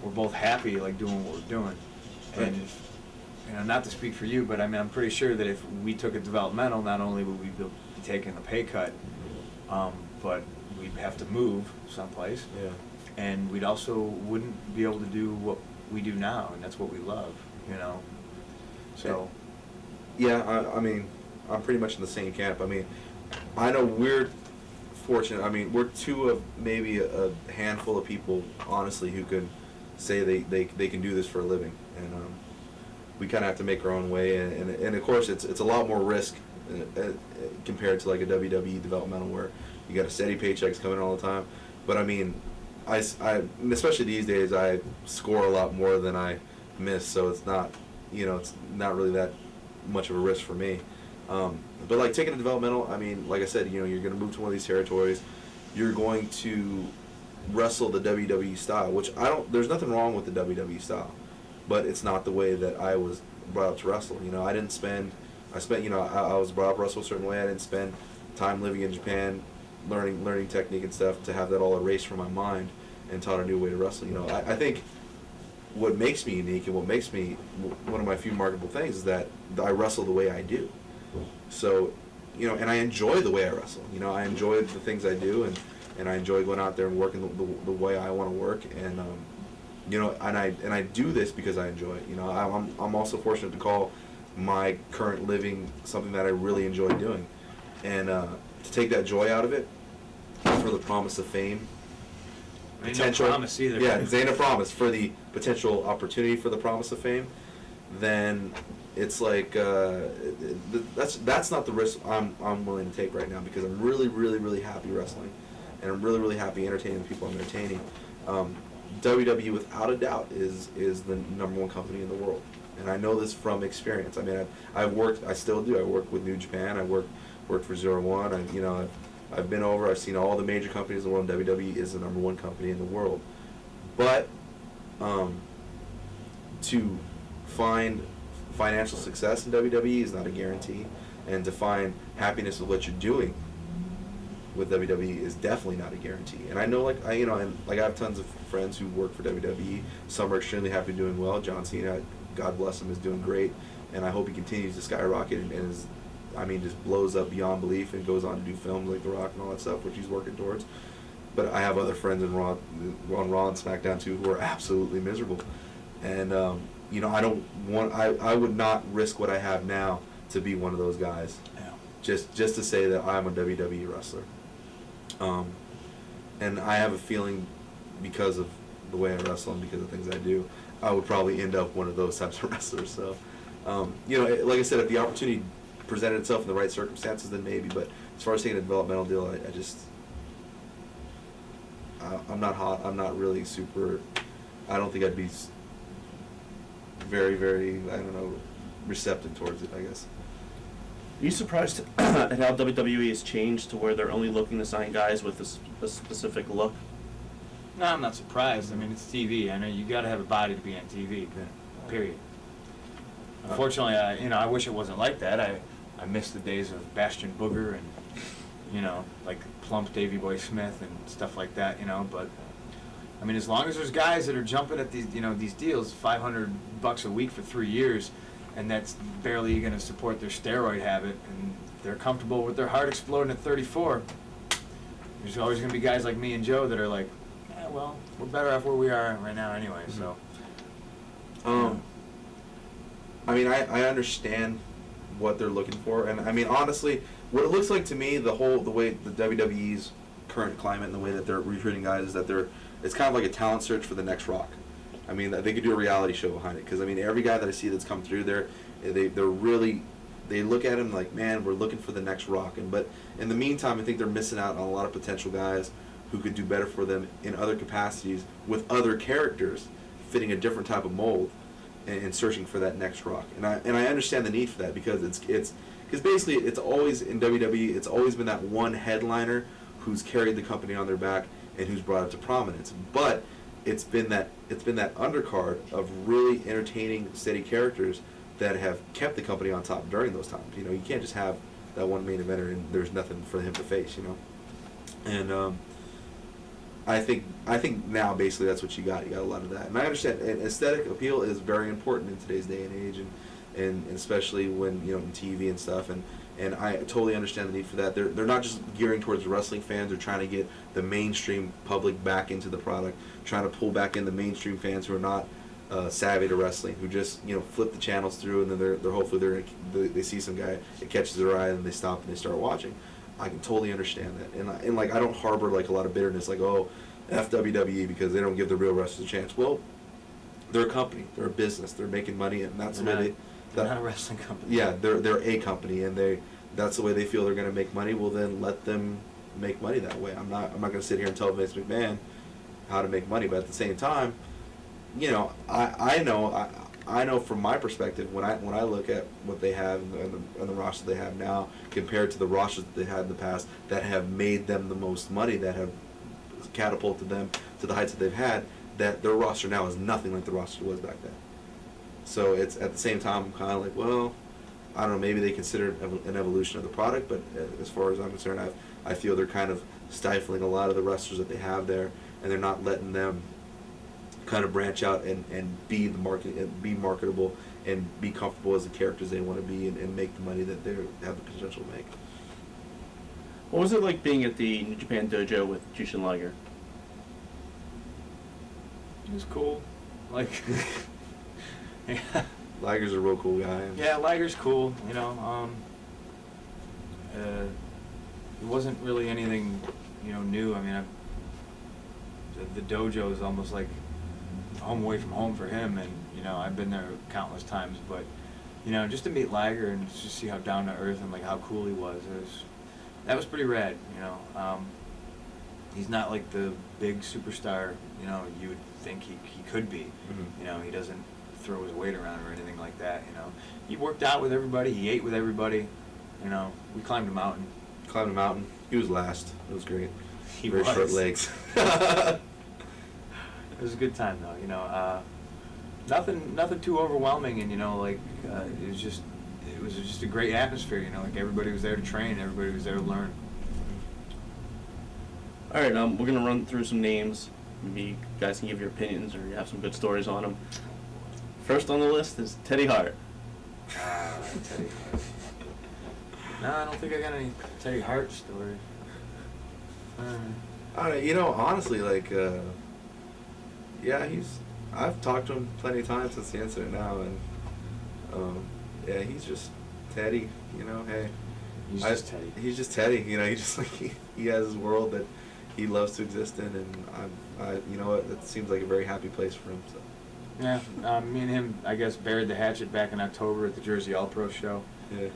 we're both happy like doing what we're doing. And if, not to speak for you, but I mean, I'm pretty sure that if we took a developmental, not only would we be taking a pay cut, but we'd have to move someplace. Yeah. And we'd also wouldn't be able to do what we do now, and that's what we love, So. Yeah, I mean, I'm pretty much in the same camp. I mean, I know we're fortunate. I mean, we're two of maybe a handful of people, honestly, who can say they can do this for a living, and we kind of have to make our own way. And of course, it's a lot more risk compared to like a WWE developmental where you got a steady paychecks coming in all the time. But I mean, I especially these days, I score a lot more than I miss, so it's not really that much of a risk for me. But like taking a developmental, I mean, like I said, you're going to move to one of these territories. You're going to wrestle the WWE style, which there's nothing wrong with the WWE style, but it's not the way that I was brought up to wrestle. I was brought up to wrestle a certain way. I didn't spend time living in Japan, learning technique and stuff to have that all erased from my mind and taught a new way to wrestle. I think what makes me unique and what makes me one of my few marketable things is that I wrestle the way I do. So, and I enjoy the way I wrestle. I enjoy the things I do, and I enjoy going out there and working the way I want to work. And and I do this because I enjoy it. I'm also fortunate to call my current living something that I really enjoy doing, and to take that joy out of it for the promise of fame. Potential. No promise either. Yeah, it ain't a promise. For the potential opportunity for the promise of fame, then it's like that's not the risk I'm willing to take right now, because I'm really, really, really happy wrestling, and I'm really, really happy entertaining the people I'm entertaining. WWE, without a doubt, is the number one company in the world, and I know this from experience. I mean, I still do. I work with New Japan. I worked for 01. I've been over. I've seen all the major companies in the world. WWE is the number one company in the world, but to find financial success in WWE is not a guarantee, and to find happiness with what you're doing with WWE is definitely not a guarantee. And I know, I have tons of friends who work for WWE. Some are extremely happy doing well. John Cena, God bless him, is doing great, and I hope he continues to skyrocket and is, just blows up beyond belief and goes on to do films like The Rock and all that stuff, which he's working towards. But I have other friends on Raw and SmackDown too who are absolutely miserable, and I would not risk what I have now to be one of those guys. Yeah. Just to say that I'm a WWE wrestler. And I have a feeling, because of the way I wrestle and because of the things I do, I would probably end up one of those types of wrestlers. So, like I said, if the opportunity presented itself in the right circumstances, then maybe. But as far as taking a developmental deal, I'm not hot. I'm not really super. I don't think I'd be very, very, receptive towards it, I guess. Are you surprised at how WWE has changed to where they're only looking to sign guys with a specific look? No, I'm not surprised. I mean, it's TV. I know you got to have a body to be on TV. Period. Unfortunately, I wish it wasn't like that. I miss the days of Bastion Booger and, like plump Davey Boy Smith and stuff like that. But I mean, as long as there's guys that are jumping at these, these deals, $500 a week for 3 years, and that's barely going to support their steroid habit, and they're comfortable with their heart exploding at 34. There's always going to be guys like me and Joe that are like, well, we're better off where we are right now anyway. So. I mean, I understand what they're looking for, and I mean, honestly, what it looks like to me, the way the WWE's current climate and the way that they're recruiting guys is that it's kind of like a talent search for the next Rock. I mean, they could do a reality show behind it, because I mean, every guy that I see that's come through there, they look at him like, man, we're looking for the next Rock. But in the meantime, I think they're missing out on a lot of potential guys who could do better for them in other capacities with other characters fitting a different type of mold, and searching for that next Rock. And I understand the need for that, because because basically it's always in WWE, it's always been that one headliner who's carried the company on their back and who's brought it to prominence. But it's been that undercard of really entertaining, steady characters that have kept the company on top during those times. You can't just have that one main eventer and there's nothing for him to face. And I think now basically that's what you got. You got a lot of that, and I understand. And aesthetic appeal is very important in today's day and age, and especially when in TV and stuff. And I totally understand the need for that. They're not just gearing towards wrestling fans. They're trying to get the mainstream public back into the product, trying to pull back in the mainstream fans who are not savvy to wrestling, who just flip the channels through, and then they're hopefully they see some guy, it catches their eye, and they stop and they start watching. I can totally understand that, and like I don't harbor like a lot of bitterness, like F WWE because they don't give the real wrestlers a chance. Well, they're a company, they're a business, they're making money, and that's the way they're not a wrestling company. Yeah, they're a company, and that's the way they feel they're going to make money. Well, then let them make money that way. I'm not going to sit here and tell Vince McMahon how to make money, but at the same time, I know from my perspective when I look at what they have and the roster they have now compared to the rosters that they had in the past that have made them the most money, that have catapulted them to the heights that they've had, that their roster now is nothing like the roster was back then. So it's at the same time I'm kind of like, well, I don't know, maybe they consider an evolution of the product, but as far as I'm concerned, I feel they're kind of stifling a lot of the wrestlers that they have there, and they're not letting them kind of branch out and be the market and be marketable and be comfortable as the characters they want to be and make the money that they have the potential to make. What was it like being at the New Japan dojo with Jushin Liger? It was cool. Like, yeah. Liger's a real cool guy. Yeah, Liger's cool. It wasn't really anything, new. I mean, the dojo is almost like home away from home for him, and I've been there countless times. But just to meet Liger and just see how down to earth and like how cool he was, that was pretty rad. He's not like the big superstar you would think he could be. Mm-hmm. He doesn't throw his weight around or anything like that. He worked out with everybody. He ate with everybody. We climbed a mountain. He was last. It was great. He Very was. short legs. It was a good time though. Nothing too overwhelming, and it was just a great atmosphere. Like everybody was there to train, everybody was there to learn. All right, we're gonna run through some names. Maybe you guys can give your opinions or you have some good stories on them. First on the list is Teddy Hart. Teddy Hart. No, I don't think I got any Teddy Hart stories. Honestly, like, yeah, I've talked to him plenty of times since the incident now, and yeah, he's just Teddy. Hey, He's just Teddy. He's just Teddy. He just like he has his world that he loves to exist in, and it seems like a very happy place for him. So. Yeah, me and him, I guess, buried the hatchet back in October at the Jersey All Pro show. Yeah.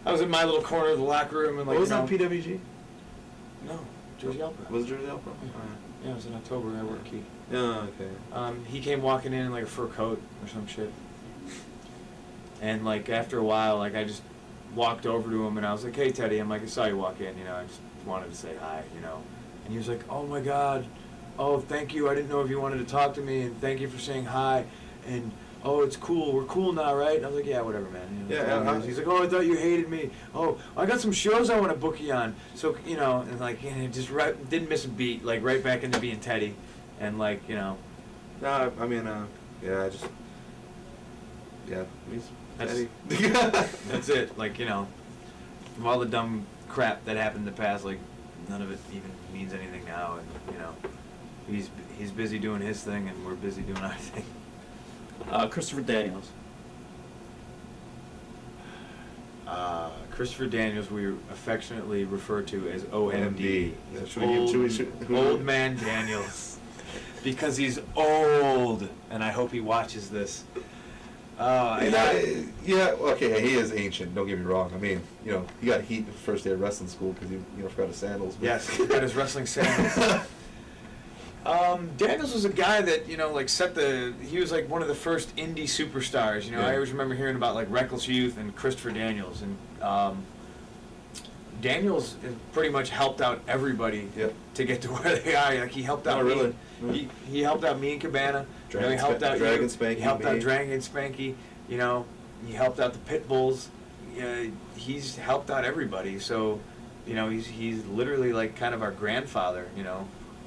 I was in my little corner of the locker room and like. What was that, PWG? No, Jersey All Pro. Was it Jersey All Pro? Yeah, it was in October. I worked Key. Yeah, okay. He came walking in like a fur coat or some shit. And like after a while, like I just walked over to him and I was like, "Hey Teddy," I'm like, "I saw you walk in. I just wanted to say hi, And he was like, "Oh my God, oh thank you. I didn't know if you wanted to talk to me, and thank you for saying hi. And oh, it's cool. We're cool now, right?" And I was like, "Yeah, whatever, man." He's like, "Oh, I thought you hated me. Oh, I got some shows I want to book you on." So and like, just didn't miss a beat. Like right back into being Teddy, and like No, I mean, yeah, he's Teddy. That's it. Like from all the dumb crap that happened in the past, like none of it even means anything now, and he's busy doing his thing, and we're busy doing our thing. Christopher Daniels. Christopher Daniels, we affectionately refer to as OMD. Yeah, Old man Daniels. Because he's old, and I hope he watches this. Okay, he is ancient, don't get me wrong. I mean, he got heat the first day of wrestling school because he forgot his sandals. But. Yes, he got his wrestling sandals. Daniels was a guy that, he was like one of the first indie superstars. Yeah. I always remember hearing about like Reckless Youth and Christopher Daniels. And Daniels pretty much helped out everybody to get to where they are. Like he helped out me. Really? He helped out me and Cabana. He helped out Dragon Spanky. He helped out Dragon Spanky. He helped out the Pit Bulls. He's helped out everybody. So, he's literally like kind of our grandfather.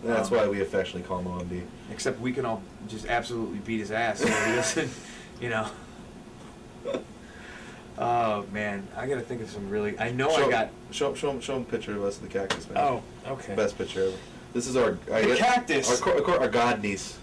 That's why we affectionately call him OMB. Except we can all just absolutely beat his ass. So he doesn't, you know. Oh man, I gotta think of some really. I know I got. Show him a picture of us in the cactus, man. Oh, okay. Best picture ever. This is our The cactus. Our god niece.